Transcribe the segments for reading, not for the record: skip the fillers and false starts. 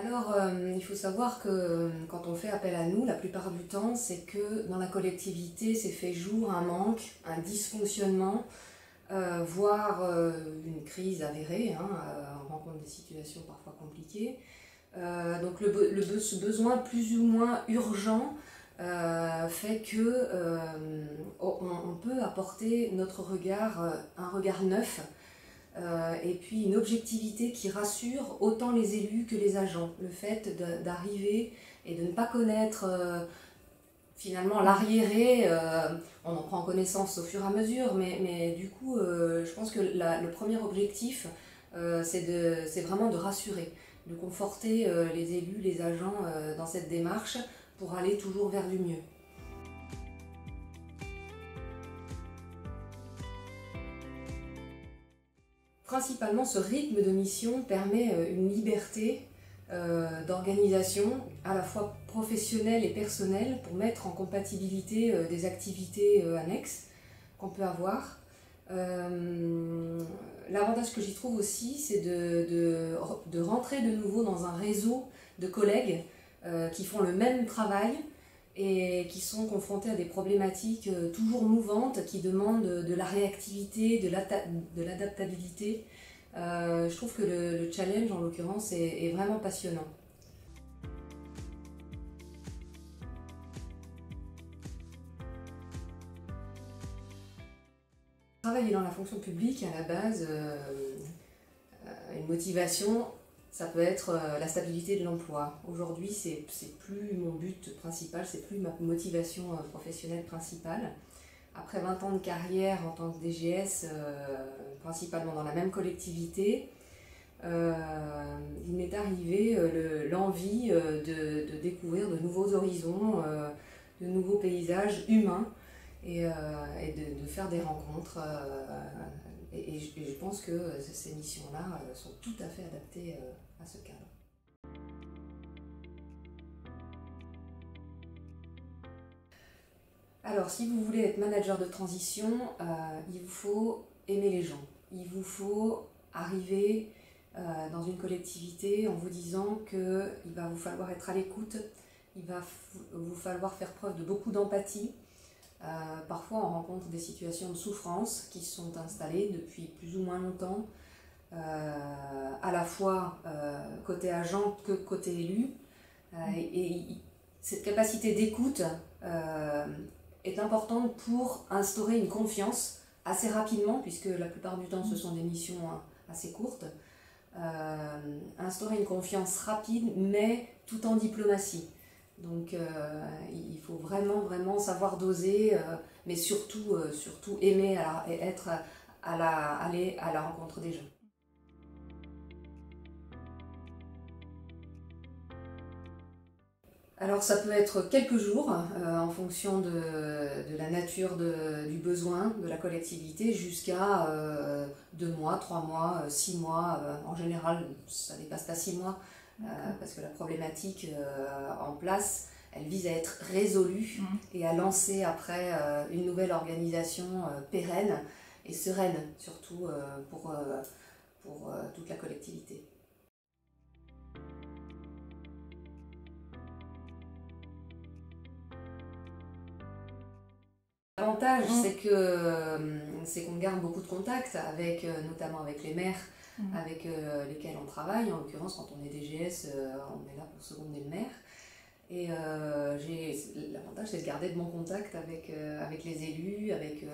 Alors, il faut savoir que quand on fait appel à nous, la plupart du temps, c'est que dans la collectivité, c'est fait jour un manque, un dysfonctionnement, voire une crise avérée, hein, on rencontre des situations parfois compliquées. Donc ce besoin plus ou moins urgent fait que on peut apporter notre regard, un regard neuf, et puis une objectivité qui rassure autant les élus que les agents. Le fait d'arriver et de ne pas connaître finalement l'arriéré, on en prend connaissance au fur et à mesure, mais du coup je pense que le premier objectif c'est vraiment de rassurer, de conforter les élus, les agents dans cette démarche pour aller toujours vers du mieux. Principalement, ce rythme de mission permet une liberté d'organisation à la fois professionnelle et personnelle pour mettre en compatibilité des activités annexes qu'on peut avoir. L'avantage que j'y trouve aussi, c'est de rentrer de nouveau dans un réseau de collègues qui font le même travail et qui sont confrontés à des problématiques toujours mouvantes, qui demandent de la réactivité, de l'adaptabilité. Je trouve que le challenge, en l'occurrence, est vraiment passionnant. Travailler dans la fonction publique, à la base, une motivation, ça peut être la stabilité de l'emploi. Aujourd'hui, c'est plus mon but principal, c'est plus ma motivation professionnelle principale. Après 20 ans de carrière en tant que DGS, principalement dans la même collectivité, il m'est arrivé l'envie de découvrir de nouveaux horizons, de nouveaux paysages humains et de faire des rencontres. Et je pense que ces missions-là sont tout à fait adaptées à ce cadre. Alors, si vous voulez être manager de transition, il vous faut aimer les gens. Il vous faut arriver dans une collectivité en vous disant qu'il va vous falloir être à l'écoute, il va vous falloir faire preuve de beaucoup d'empathie. Parfois, on rencontre des situations de souffrance qui sont installées depuis plus ou moins longtemps, à la fois côté agent que côté élu. Et cette capacité d'écoute est importante pour instaurer une confiance assez rapidement, puisque la plupart du temps ce sont des missions assez courtes. Instaurer une confiance rapide, mais tout en diplomatie. Donc il faut vraiment savoir doser, mais surtout aimer et aller à la rencontre des gens. Alors ça peut être quelques jours en fonction de la nature du besoin de la collectivité, jusqu'à 2 mois, 3 mois, 6 mois. En général, ça ne dépasse pas 6 mois parce que la problématique en place, elle vise à être résolue et à lancer après une nouvelle organisation pérenne et sereine, surtout pour toute la collectivité. L'avantage, c'est qu'on garde beaucoup de contacts, notamment avec les maires avec lesquels on travaille. En l'occurrence, quand on est DGS, on est là pour seconder le maire. Et l'avantage, c'est de garder de bons contacts avec les élus, avec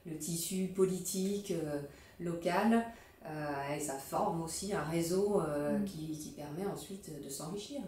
le tissu politique local. Et ça forme aussi un réseau qui permet ensuite de s'enrichir.